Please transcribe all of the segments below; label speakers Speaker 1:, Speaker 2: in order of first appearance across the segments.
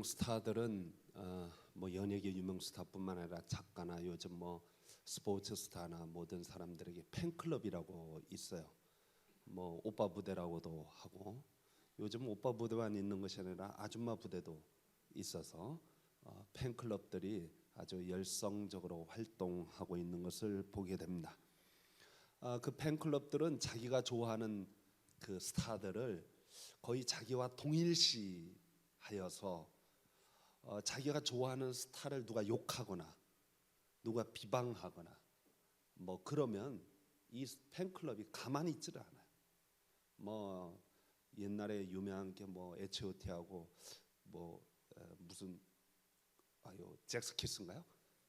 Speaker 1: 유명 스타들은 뭐 연예계 유명 스타뿐만 아니라 작가나 요즘 뭐 스포츠 스타나 모든 사람들에게 팬클럽이라고 있어요. 뭐 오빠 부대라고도 하고 요즘 오빠 부대만 있는 것이 아니라 아줌마 부대도 있어서 팬클럽들이 아주 열성적으로 활동하고 있는 것을 보게 됩니다. 그 팬클럽들은 자기가 좋아하는 그 스타들을 거의 자기와 동일시하여서 자기가 좋아하는 스타를 누가 욕하거나 누가 비방하거나 뭐 그러면 이 팬클럽이 가만히 있지를 않아요. 뭐 옛날에 유명한 게 뭐 H.O.T하고 뭐 무슨 잭스키스인가요?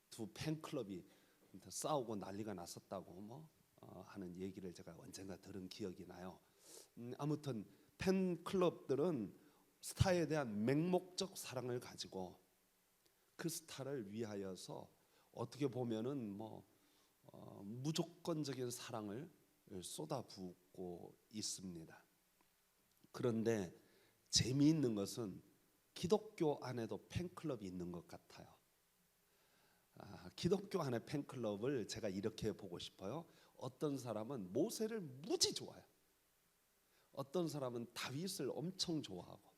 Speaker 1: 두 팬클럽이 싸우고 난리가 났었다고 뭐 하는 얘기를 제가 언젠가 들은 기억이 나요. 아무튼 팬클럽들은 스타에 대한 맹목적 사랑을 가지고 그 스타를 위하여서 어떻게 보면은 뭐 무조건적인 사랑을 쏟아붓고 있습니다. 그런데 재미있는 것은 기독교 안에도 팬클럽이 있는 것 같아요. 기독교 안에 팬클럽을 제가 이렇게 보고 싶어요. 어떤 사람은 모세를 무지 좋아해요. 어떤 사람은 다윗을 엄청 좋아하고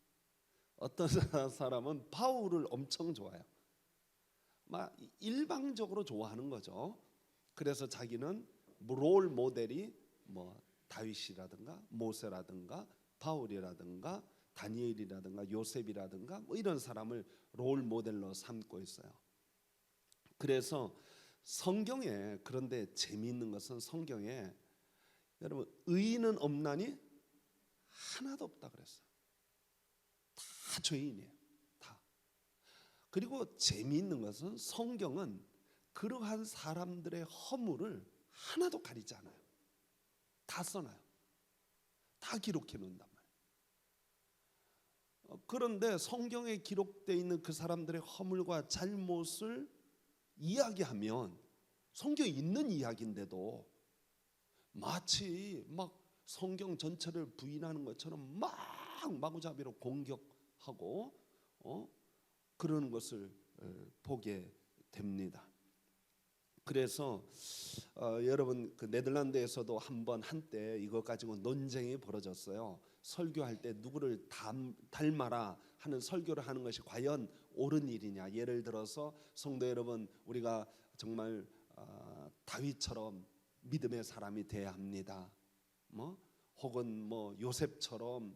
Speaker 1: 어떤 사람은 바울을 엄청 좋아해요. 막 일방적으로 좋아하는 거죠. 그래서 자기는 롤 모델이 뭐 다윗이라든가 모세라든가 바울이라든가 다니엘이라든가 요셉이라든가 뭐 이런 사람을 롤 모델로 삼고 있어요. 그래서 성경에 그런데 재미있는 것은 성경에 여러분 의인은 없나니 하나도 없다 그랬어요. 다 죄인이에요. 다. 그리고 재미있는 것은 성경은 그러한 사람들의 허물을 하나도 가리지 않아요. 다 써놔요. 다 기록해 놓는단 말이에요. 그런데 성경에 기록되어 있는 그 사람들의 허물과 잘못을 이야기하면 성경에 있는 이야기인데도 마치 막 성경 전체를 부인하는 것처럼 막 마구잡이로 공격하고 그러는 것을 보게 됩니다. 그래서 여러분 그 네덜란드에서도 한때 이거 가지고 논쟁이 벌어졌어요. 설교할 때 누구를 닮아라 하는 설교를 하는 것이 과연 옳은 일이냐. 예를 들어서 성도 여러분, 우리가 정말 다윗처럼 믿음의 사람이 돼야 합니다. 혹은 뭐 요셉처럼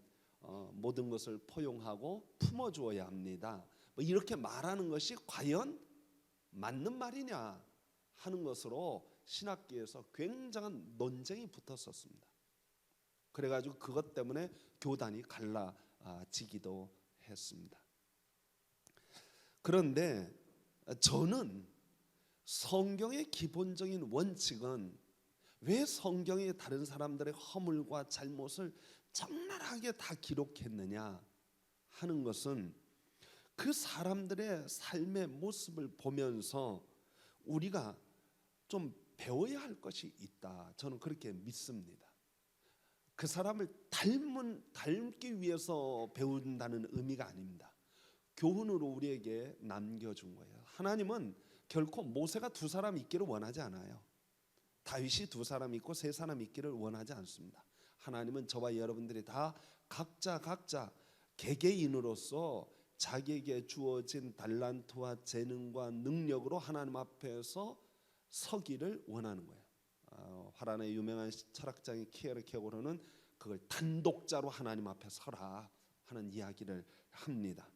Speaker 1: 모든 것을 포용하고 품어주어야 합니다. 뭐 이렇게 말하는 것이 과연 맞는 말이냐 하는 것으로 신학계에서 굉장한 논쟁이 붙었었습니다. 그래가지고 그것 때문에 교단이 갈라지기도 했습니다. 그런데 저는 성경의 기본적인 원칙은 왜 성경이 다른 사람들의 허물과 잘못을 적나라하게 다 기록했느냐 하는 것은 그 사람들의 삶의 모습을 보면서 우리가 좀 배워야 할 것이 있다. 저는 그렇게 믿습니다. 그 사람을 닮기 위해서 배운다는 의미가 아닙니다. 교훈으로 우리에게 남겨준 거예요. 하나님은 결코 모세가 두 사람 있기를 원하지 않아요. 다윗이 두 사람 있고 세 사람 있기를 원하지 않습니다. 하나님은 저와 여러분들이 다 각자 개개인으로서 자기에게 주어진 달란트와 재능과 능력으로 하나님 앞에서 서기를 원하는 거예요. 화란의 유명한 철학자인 키에르케고르는 그걸 단독자로 하나님 앞에 서라 하는 이야기를 합니다.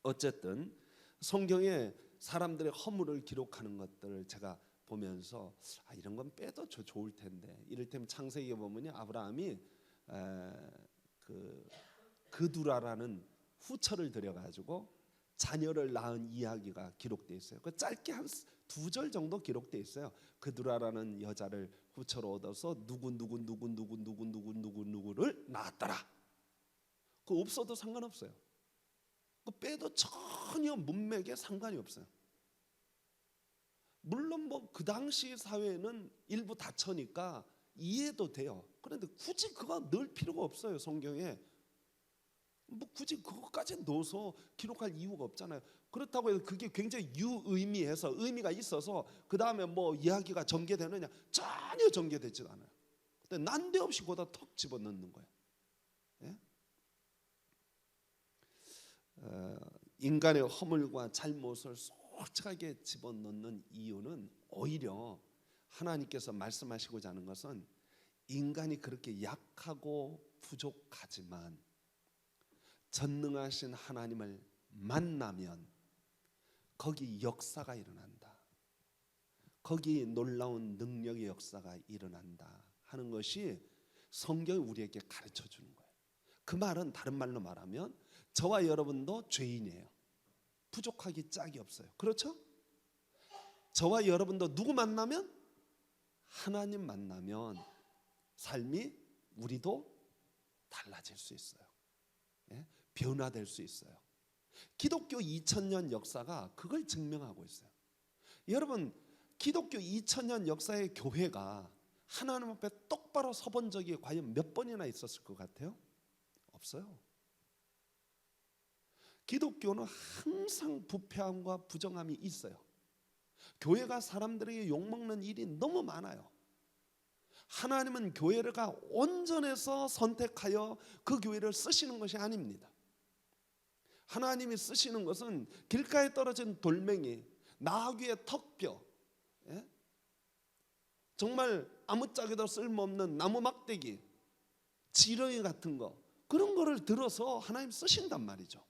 Speaker 1: 어쨌든 성경에 사람들의 허물을 기록하는 것들을 제가 보면서 이런 건 빼도 좋을 텐데, 이를테면 창세기에 보면 아브라함이 그두라라는 후처를 들여가지고 자녀를 낳은 이야기가 기록되어 있어요. 그 짧게 한 2절 정도 기록되어 있어요. 그두라라는 여자를 후처로 얻어서 누구를 낳았더라. 그 없어도 상관없어요. 그 빼도 전혀 문맥에 상관이 없어요. 물론 뭐 그 당시 사회는 일부 다처니까 이해도 돼요. 그런데 굳이 그거 넣을 필요가 없어요. 성경에 뭐 굳이 그것까지 넣어서 기록할 이유가 없잖아요. 그렇다고 해서 그게 굉장히 유의미해서 의미가 있어서 그 다음에 뭐 이야기가 전개되느냐? 전혀 전개되지 않아요. 근데 난데없이 거기다 턱 집어넣는 거예요. 예? 인간의 허물과 잘못을 솔직하게 집어넣는 이유는 오히려 하나님께서 말씀하시고자 하는 것은 인간이 그렇게 약하고 부족하지만 전능하신 하나님을 만나면 거기 역사가 일어난다. 거기 놀라운 능력의 역사가 일어난다 하는 것이 성경이 우리에게 가르쳐 주는 거예요. 그 말은 다른 말로 말하면 저와 여러분도 죄인이에요. 부족하기 짝이 없어요. 그렇죠? 저와 여러분도 누구 만나면? 하나님 만나면 삶이 우리도 달라질 수 있어요. 예? 변화될 수 있어요. 기독교 2000년 역사가 그걸 증명하고 있어요. 여러분, 기독교 2000년 역사의 교회가 하나님 앞에 똑바로 서본 적이 과연 몇 번이나 있었을 것 같아요? 없어요. 기독교는 항상 부패함과 부정함이 있어요. 교회가 사람들에게 욕먹는 일이 너무 많아요. 하나님은 교회가 온전해서 선택하여 그 교회를 쓰시는 것이 아닙니다. 하나님이 쓰시는 것은 길가에 떨어진 돌멩이, 나귀의 턱뼈, 예? 정말 아무짝에도 쓸모없는 나무 막대기, 지렁이 같은 거, 그런 거를 들어서 하나님 쓰신단 말이죠.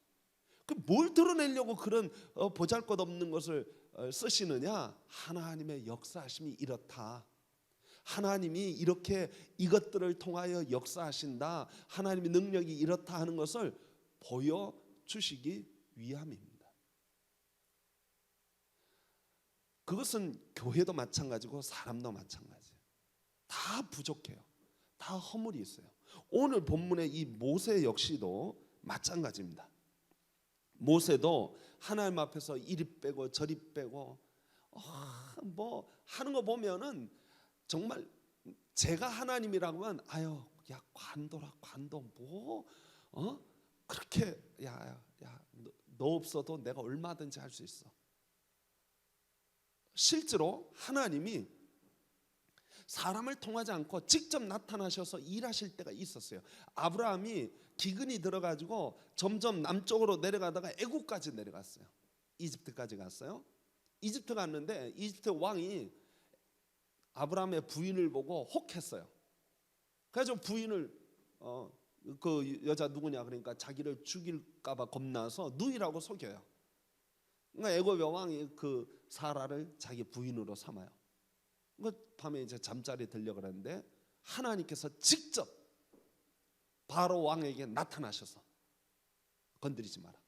Speaker 1: 그 뭘 드러내려고 그런 보잘것없는 것을 쓰시느냐? 하나님의 역사하심이 이렇다. 하나님이 이렇게 이것들을 통하여 역사하신다. 하나님의 능력이 이렇다 하는 것을 보여주시기 위함입니다. 그것은 교회도 마찬가지고 사람도 마찬가지예요. 다 부족해요. 다 허물이 있어요. 오늘 본문의 이 모세 역시도 마찬가지입니다. 모세도 하나님 앞에서 이리 빼고 저리 빼고 뭐 하는 거 보면은 정말 제가 하나님이라고 하면 아유 야 관둬라 관둬 뭐 그렇게 야 너 없어도 내가 얼마든지 할 수 있어. 실제로 하나님이 사람을 통하지 않고 직접 나타나셔서 일하실 때가 있었어요. 아브라함이 기근이 들어가지고 점점 남쪽으로 내려가다가 애국까지 내려갔어요. 이집트까지 갔어요. 이집트 갔는데 이집트 왕이 아브라함의 부인을 보고 혹했어요. 그래서 부인을 그 여자 누구냐 그러니까 자기를 죽일까봐 겁나서 누이라고 속여요. 그러니까 애굽의 왕이 그 사라를 자기 부인으로 삼아요. 그 밤에 이제 잠자리 들려 그랬는데 하나님께서 직접 바로 왕에게 나타나셔서 건드리지 마라.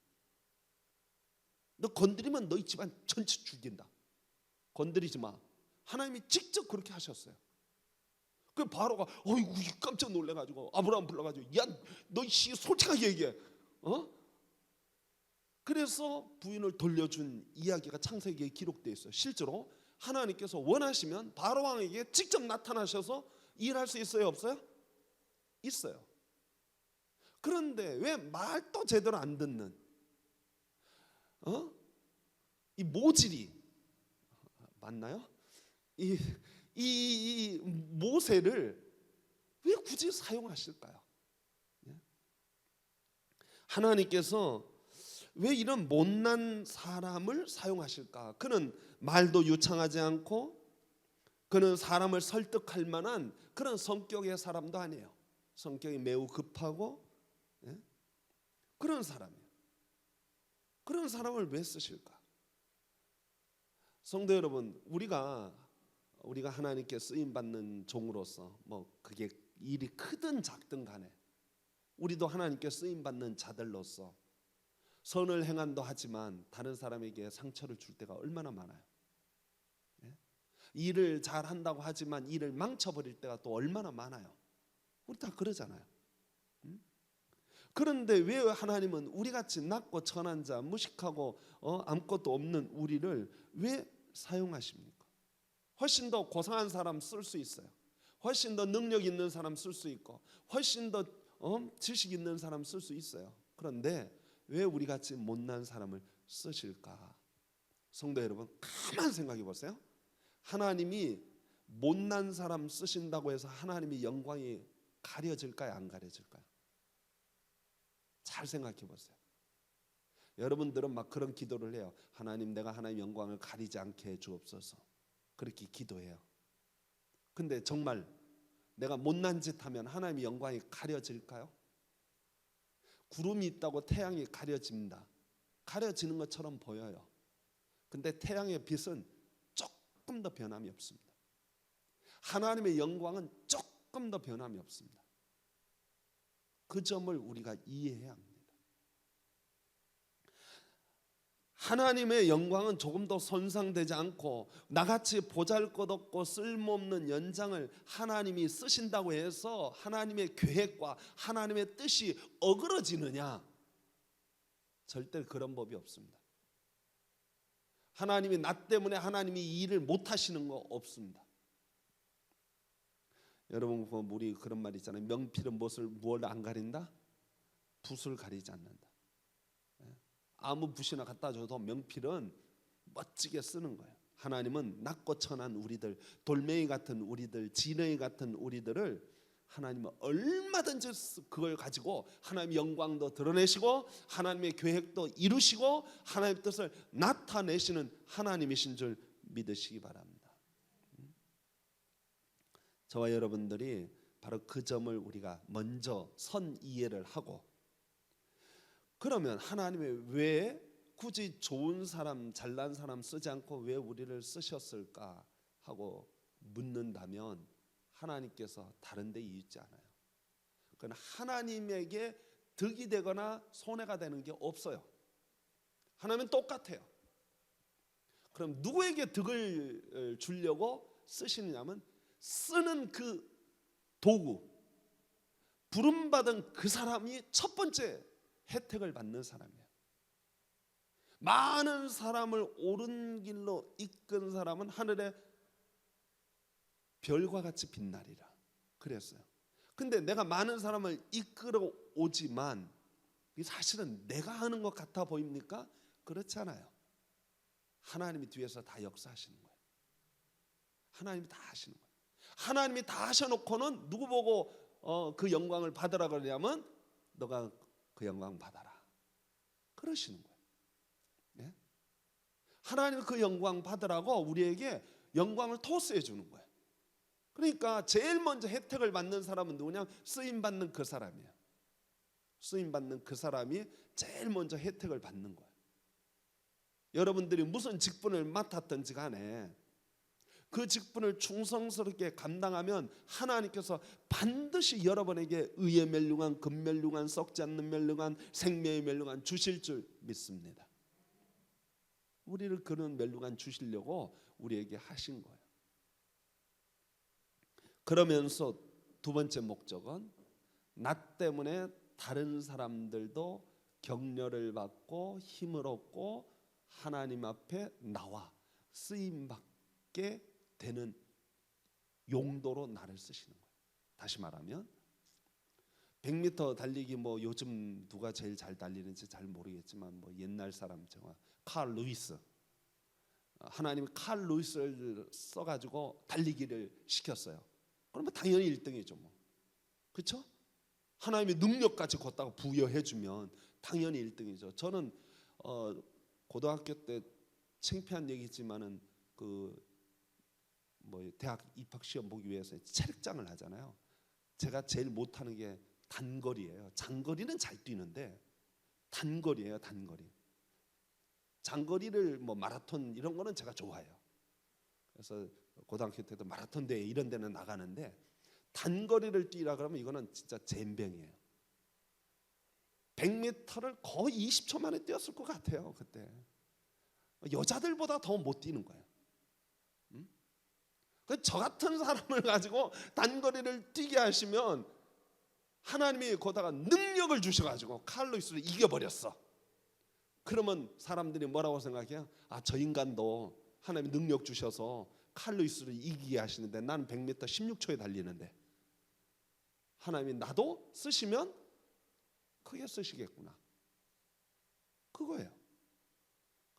Speaker 1: 너 건드리면 너희 집안 전체 죽인다. 건드리지 마. 하나님이 직접 그렇게 하셨어요. 그 바로가 어이구 깜짝 놀래가지고 아브라함 불러가지고 야 너 씨 솔직하게 얘기해. 그래서 부인을 돌려준 이야기가 창세기에 기록되어 있어요. 실제로 하나님께서 원하시면 바로 왕에게 직접 나타나셔서 일할 수 있어요, 없어요? 있어요. 그런데 왜 말도 제대로 안 듣는 이 모질이 맞나요? 이 모세를 왜 굳이 사용하실까요? 하나님께서 왜 이런 못난 사람을 사용하실까? 그는 말도 유창하지 않고 그는 사람을 설득할 만한 그런 성격의 사람도 아니에요. 성격이 매우 급하고 그런 사람이에요. 그런 사람을 왜 쓰실까? 성도 여러분, 우리가 하나님께 쓰임 받는 종으로서 뭐 그게 일이 크든 작든 간에 우리도 하나님께 쓰임 받는 자들로서 선을 행한다 하지만 다른 사람에게 상처를 줄 때가 얼마나 많아요. 일을 잘 한다고 하지만 일을 망쳐버릴 때가 또 얼마나 많아요. 우리 다 그러잖아요. 그런데 왜 하나님은 우리같이 낮고 천한 자, 무식하고 아무것도 없는 우리를 왜 사용하십니까? 훨씬 더 고상한 사람 쓸 수 있어요. 훨씬 더 능력 있는 사람 쓸 수 있고 훨씬 더 지식 있는 사람 쓸 수 있어요. 그런데 왜 우리 같이 못난 사람을 쓰실까? 성도 여러분, 가만 생각해 보세요. 하나님이 못난 사람 쓰신다고 해서 하나님의 영광이 가려질까요? 안 가려질까요? 잘 생각해 보세요. 여러분들은 막 그런 기도를 해요. 하나님, 내가 하나님 영광을 가리지 않게 해 주옵소서. 그렇게 기도해요. 근데 정말 내가 못난 짓 하면 하나님의 영광이 가려질까요? 구름이 있다고 태양이 가려집니다. 가려지는 것처럼 보여요. 근데 태양의 빛은 조금 더 변함이 없습니다. 하나님의 영광은 조금 더 변함이 없습니다. 그 점을 우리가 이해해야 합니다. 하나님의 영광은 조금 더 손상되지 않고 나같이 보잘것없고 쓸모없는 연장을 하나님이 쓰신다고 해서 하나님의 계획과 하나님의 뜻이 어그러지느냐? 절대 그런 법이 없습니다. 하나님이 나 때문에 하나님이 이 일을 못하시는 거 없습니다. 여러분, 우리 그런 말 있잖아요. 명필은 무엇을 안 가린다? 붓을 가리지 않는다. 아무 붓이나 갖다 줘도 명필은 멋지게 쓰는 거예요. 하나님은 낮고 천한 우리들, 돌멩이 같은 우리들, 진흙이 같은 우리들을 하나님은 얼마든지 그걸 가지고 하나님의 영광도 드러내시고 하나님의 계획도 이루시고 하나님의 뜻을 나타내시는 하나님이신 줄 믿으시기 바랍니다. 저와 여러분들이 바로 그 점을 우리가 먼저 선 이해를 하고, 그러면 하나님이 왜 굳이 좋은 사람, 잘난 사람 쓰지 않고 왜 우리를 쓰셨을까 하고 묻는다면 하나님께서 다른 데 이유 있지 않아요. 그건 하나님에게 득이 되거나 손해가 되는 게 없어요. 하나님은 똑같아요. 그럼 누구에게 득을 주려고 쓰시느냐면 쓰는 그 도구, 부름받은 그 사람이 첫 번째 혜택을 받는 사람이에요. 많은 사람을 옳은 길로 이끈 사람은 하늘의 별과 같이 빛나리라 그랬어요. 근데 내가 많은 사람을 이끌어 오지만 사실은 내가 하는 것 같아 보입니까? 그렇지 않아요. 하나님이 뒤에서 다 역사하시는 거예요. 하나님이 다 하시는 거예요. 하나님이 다 하셔놓고는 누구 보고 그 영광을 받으라 그러냐면 너가 그 영광 받아라 그러시는 거예요. 네? 하나님은 그 영광 받으라고 우리에게 영광을 토스해 주는 거예요. 그러니까 제일 먼저 혜택을 받는 사람은 누구냐? 쓰임받는 그 사람이에요. 쓰임받는 그 사람이 제일 먼저 혜택을 받는 거예요. 여러분들이 무슨 직분을 맡았든지 간에 그 직분을 충성스럽게 감당하면 하나님께서 반드시 여러분에게 의의 멸류관, 금멸류관, 썩지 않는 멸류관, 생명의 멸류관 주실 줄 믿습니다. 우리를 그런 멸류관 주시려고 우리에게 하신 거예요. 그러면서 두 번째 목적은 나 때문에 다른 사람들도 격려를 받고 힘을 얻고 하나님 앞에 나와 쓰임받게 되는 용도로 나를 쓰시는 거예요. 다시 말하면 100m 달리기 뭐 요즘 누가 제일 잘 달리는지 잘 모르겠지만 뭐 옛날 사람 정말 칼 루이스, 하나님이 칼 루이스를 써가지고 달리기를 시켰어요. 그러면 당연히 1등이죠 뭐. 그렇죠? 하나님의 능력까지 걷다가 부여해주면 당연히 1등이죠. 저는 고등학교 때 창피한 얘기지만은 대학 입학 시험 보기 위해서 체력장을 하잖아요. 제가 제일 못하는 게 단거리예요. 장거리는 잘 뛰는데 단거리예요, 단거리. 장거리를 뭐 마라톤 이런 거는 제가 좋아해요. 그래서 고등학교 때도 마라톤 대회 이런 데는 나가는데 단거리를 뛰라 그러면 이거는 진짜 젬병이에요. 100m를 거의 20초 만에 뛰었을 것 같아요. 그때 여자들보다 더 못 뛰는 거예요. 저 같은 사람을 가지고 단거리를 뛰게 하시면 하나님이 거기다가 능력을 주셔가지고 칼루이스를 이겨버렸어. 그러면 사람들이 뭐라고 생각해요? 아, 저 인간도 하나님이 능력 주셔서 칼루이스를 이기게 하시는데 나는 100m 16초에 달리는데 하나님이 나도 쓰시면 크게 쓰시겠구나. 그거예요.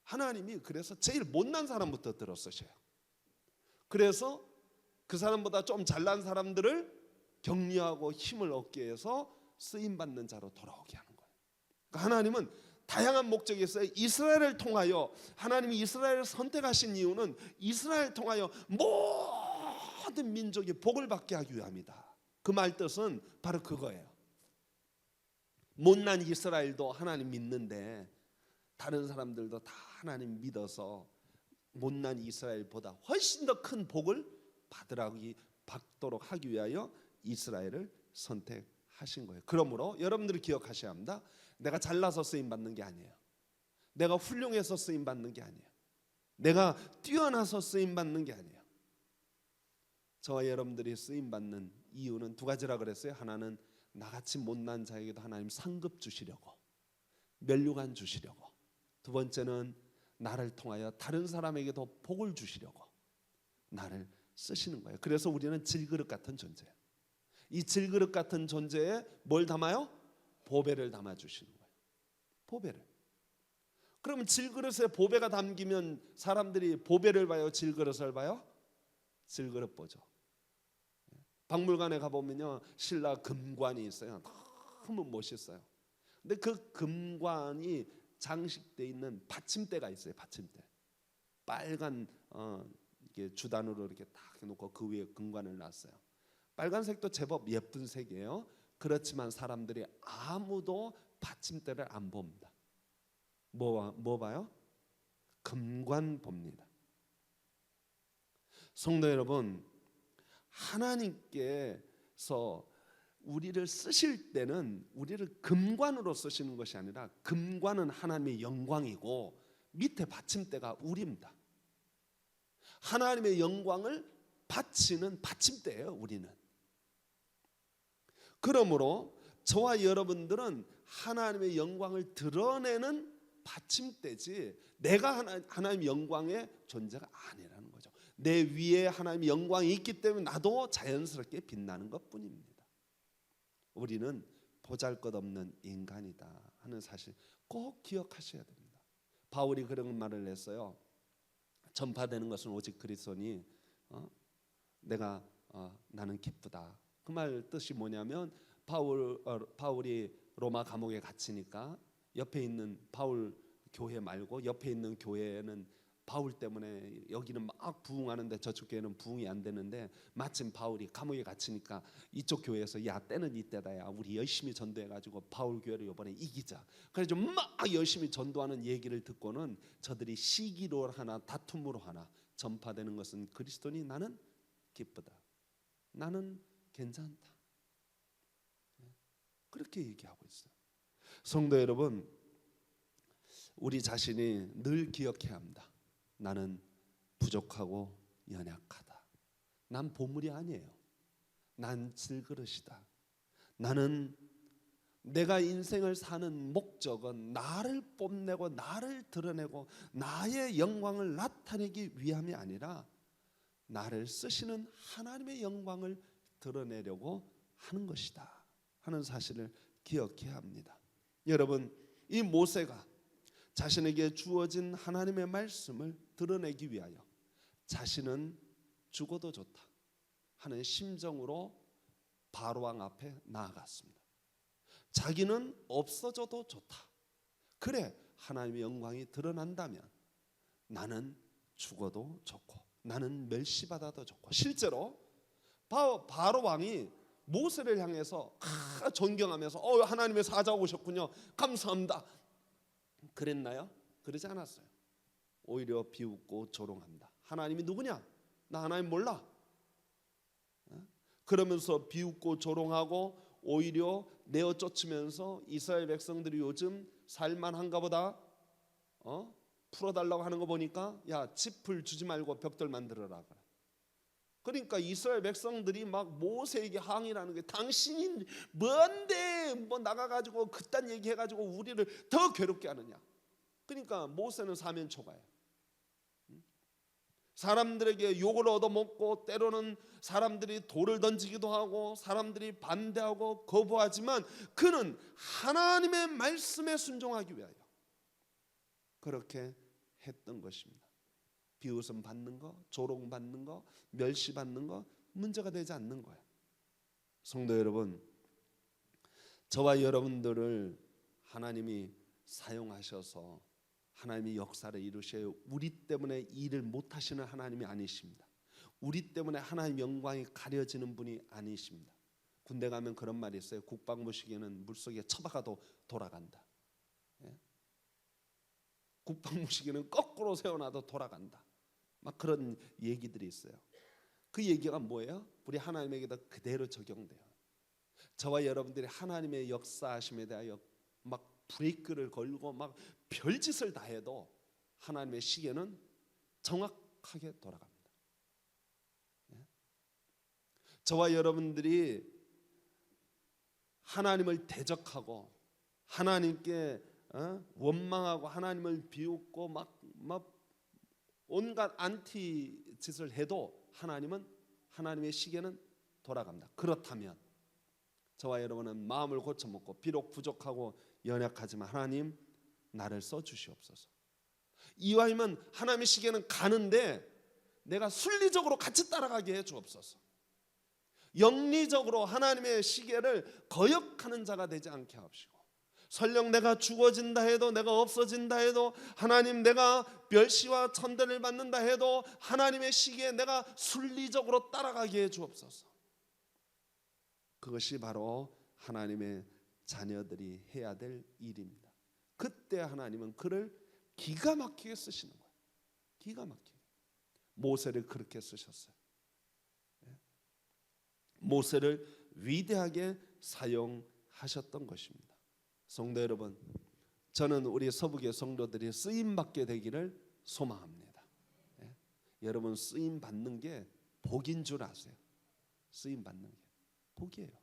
Speaker 1: 하나님이 그래서 제일 못난 사람부터 들어 쓰셔요. 그래서 그 사람보다 좀 잘난 사람들을 격려하고 힘을 얻게 해서 쓰임받는 자로 돌아오게 하는 거예요. 그러니까 하나님은 다양한 목적이 있어요. 이스라엘을 통하여, 하나님이 이스라엘을 선택하신 이유는 이스라엘을 통하여 모든 민족이 복을 받게 하기 위함이다. 그 말 뜻은 바로 그거예요. 못난 이스라엘도 하나님 믿는데 다른 사람들도 다 하나님 믿어서 못난 이스라엘보다 훨씬 더 큰 복을 받도록 하기 위하여 이스라엘을 선택하신 거예요. 그러므로 여러분들이 기억하셔야 합니다. 내가 잘나서 쓰임 받는 게 아니에요. 내가 훌륭해서 쓰임 받는 게 아니에요. 내가 뛰어나서 쓰임 받는 게 아니에요. 저와 여러분들이 쓰임 받는 이유는 두 가지라 그랬어요. 하나는 나같이 못난 자에게도 하나님 상급 주시려고, 면류관 주시려고. 두 번째는 나를 통하여 다른 사람에게도 복을 주시려고 나를 쓰시는 거예요. 그래서 우리는 질그릇 같은 존재예요. 이 질그릇 같은 존재에 뭘 담아요? 보배를 담아 주시는 거예요. 보배를. 그러면 질그릇에 보배가 담기면 사람들이 보배를 봐요, 질그릇을 봐요? 질그릇 보죠. 박물관에 가보면요, 신라 금관이 있어요. 너무 멋있어요. 근데 그 금관이 장식되어 있는 받침대가 있어요. 받침대. 빨간 이게 주단으로 이렇게 딱 해놓고 그 위에 금관을 놨어요. 빨간색도 제법 예쁜 색이에요. 그렇지만 사람들이 아무도 받침대를 안 봅니다. 뭐 봐요? 금관 봅니다. 성도 여러분, 하나님께서 우리를 쓰실 때는 우리를 금관으로 쓰시는 것이 아니라, 금관은 하나님의 영광이고 밑에 받침대가 우리입니다. 하나님의 영광을 바치는 받침대예요, 우리는. 그러므로 저와 여러분들은 하나님의 영광을 드러내는 받침대지, 내가 하나님의 영광의 존재가 아니라는 거죠. 내 위에 하나님의 영광이 있기 때문에 나도 자연스럽게 빛나는 것뿐입니다. 우리는 보잘것없는 인간이다 하는 사실 꼭 기억하셔야 됩니다. 바울이 그런 말을 했어요. 전파되는 것은 오직 그리스도니 나는 기쁘다. 그 말 뜻이 뭐냐면 바울이 로마 감옥에 갇히니까 옆에 있는 바울 교회 말고 옆에 있는 교회는 바울 때문에 여기는 막 부흥하는데 저쪽 교회는 부흥이 안 되는데, 마침 바울이 감옥에 갇히니까 이쪽 교회에서 야, 때는 이때다, 야 우리 열심히 전도해가지고 바울 교회를 이번에 이기자. 그래서 막 열심히 전도하는 얘기를 듣고는 저들이 시기로 하나 다툼으로 하나 전파되는 것은 그리스도니 나는 기쁘다, 나는 괜찮다, 그렇게 얘기하고 있어요. 성도 여러분, 우리 자신이 늘 기억해야 합니다. 나는 부족하고 연약하다. 난 보물이 아니에요. 난 질그릇이다. 나는 내가 인생을 사는 목적은 나를 뽐내고 나를 드러내고 나의 영광을 나타내기 위함이 아니라 나를 쓰시는 하나님의 영광을 드러내려고 하는 것이다 하는 사실을 기억해야 합니다. 여러분, 이 모세가 자신에게 주어진 하나님의 말씀을 드러내기 위하여 자신은 죽어도 좋다 하는 심정으로 바로왕 앞에 나아갔습니다. 자기는 없어져도 좋다. 그래, 하나님의 영광이 드러난다면 나는 죽어도 좋고 나는 멸시받아도 좋고. 실제로 바로왕이 모세를 향해서 존경하면서 하나님의 사자가 오셨군요, 감사합니다, 그랬나요? 그러지 않았어요. 오히려 비웃고 조롱합니다. 하나님이 누구냐? 나 하나님 몰라. 그러면서 비웃고 조롱하고 오히려 내어 쫓으면서 이스라엘 백성들이 요즘 살만한가 보다 풀어달라고 하는 거 보니까 야, 짚을 주지 말고 벽돌 만들어라. 그러니까 이스라엘 백성들이 막 모세에게 항의를 하는 게, 당신이 뭔데 뭐 나가가지고 그딴 얘기해가지고 우리를 더 괴롭게 하느냐. 그러니까 모세는 사면초가예요. 사람들에게 욕을 얻어먹고 때로는 사람들이 돌을 던지기도 하고 사람들이 반대하고 거부하지만 그는 하나님의 말씀에 순종하기 위하여 그렇게 했던 것입니다. 비웃음 받는 거, 조롱 받는 거, 멸시 받는 거 문제가 되지 않는 거예요. 성도 여러분, 저와 여러분들을 하나님이 사용하셔서 하나님이 역사를 이루셔요. 우리 때문에 일을 못 하시는 하나님이 아니십니다. 우리 때문에 하나님 영광이 가려지는 분이 아니십니다. 군대 가면 그런 말이 있어요. 국방부 시계는 물속에 처박아도 돌아간다. 예? 국방부 시계는 거꾸로 세워놔도 돌아간다. 막 그런 얘기들이 있어요. 그 얘기가 뭐예요? 우리 하나님에게도 그대로 적용돼요. 저와 여러분들이 하나님의 역사하심에 대하여 막 브레이크를 걸고 막 별짓을 다 해도 하나님의 시계는 정확하게 돌아갑니다. 예? 저와 여러분들이 하나님을 대적하고 하나님께 원망하고 하나님을 비웃고 막 온갖 안티 짓을 해도 하나님은 하나님의 시계는 돌아갑니다. 그렇다면 저와 여러분은 마음을 고쳐먹고 비록 부족하고 연약하지만 하나님 나를 써주시옵소서. 이와이면 하나님의 시계는 가는데 내가 순리적으로 같이 따라가게 해주옵소서. 영리적으로 하나님의 시계를 거역하는 자가 되지 않게 하옵시고, 설령 내가 죽어진다 해도 내가 없어진다 해도 하나님 내가 멸시와 천대를 받는다 해도 하나님의 시계에 내가 순리적으로 따라가게 해주옵소서. 그것이 바로 하나님의 자녀들이 해야 될 일입니다. 그때 하나님은 그를 기가 막히게 쓰시는 거예요. 기가 막히게. 모세를 그렇게 쓰셨어요. 모세를 위대하게 사용하셨던 것입니다. 성도 여러분, 저는 우리 서부교 성도들이 쓰임 받게 되기를 소망합니다. 여러분, 쓰임 받는 게 복인 줄 아세요? 쓰임 받는 게 복이에요.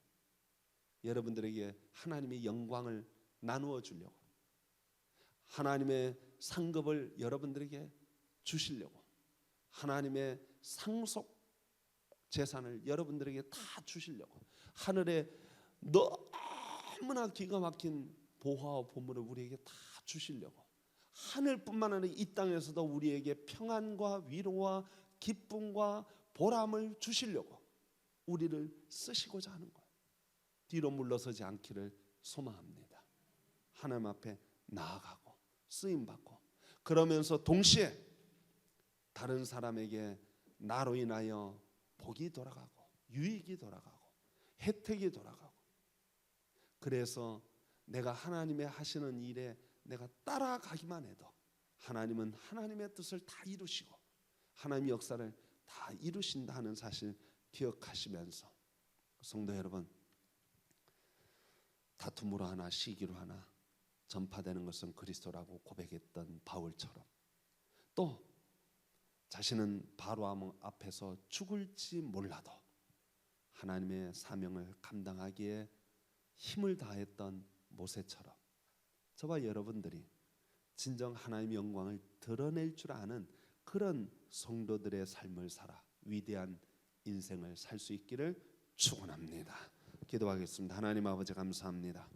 Speaker 1: 여러분들에게 하나님의 영광을 나누어 주려고, 하나님의 상급을 여러분들에게 주시려고, 하나님의 상속 재산을 여러분들에게 다 주시려고, 하늘에 너무나 기가 막힌 보화와 보물을 우리에게 다 주시려고, 하늘뿐만 아니라 이 땅에서도 우리에게 평안과 위로와 기쁨과 보람을 주시려고 우리를 쓰시고자 하는 거예요. 뒤로 물러서지 않기를 소망합니다. 하나님 앞에 나아가고 쓰임받고, 그러면서 동시에 다른 사람에게 나로 인하여 복이 돌아가고 유익이 돌아가고 혜택이 돌아가고, 그래서 내가 하나님의 하시는 일에 내가 따라가기만 해도 하나님은 하나님의 뜻을 다 이루시고 하나님의 역사를 다 이루신다 하는 사실 기억하시면서, 성도 여러분, 다툼으로 하나 시기로 하나 전파되는 것은 그리스도라고 고백했던 바울처럼, 또 자신은 바로 앞에서 죽을지 몰라도 하나님의 사명을 감당하기에 힘을 다했던 모세처럼 저와 여러분들이 진정 하나님의 영광을 드러낼 줄 아는 그런 성도들의 삶을 살아 위대한 인생을 살 수 있기를 축원합니다. 기도하겠습니다. 하나님 아버지, 감사합니다.